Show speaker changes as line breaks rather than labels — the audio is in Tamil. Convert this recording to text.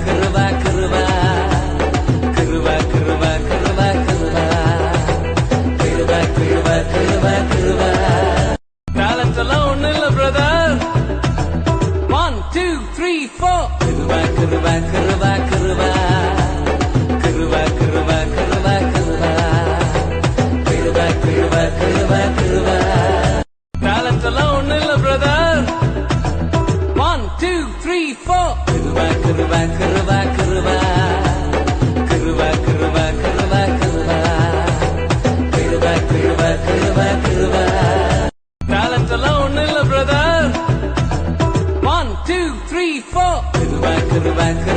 கிருபா கிருபா கிருபா கிருபா கிருபா கிருபா கிருபா கிருபா கிருபா. டேலண்ட் எல்லாம் ஒண்ணு இல்ல பிரதர். 1 2 3 4 கிருபா கிருபா கிருபா கிருபா கிருபா கிருபா கிருபா கிருபா கிருபா கிருபா கிருபா. டேலண்ட் எல்லாம் ஒண்ணு இல்ல பிரதர். 1 2 3 4 கிருபா கிருபா கிருபா கிருபா கிருபா கிருபா கிருபா கிருபா கிருபா கிருபா கிருபா. டேலண்ட் எல்லாம் ஒண்ணு இல்ல பிரதர். 1 2 3 4 கிருபா கிருபா கிருபா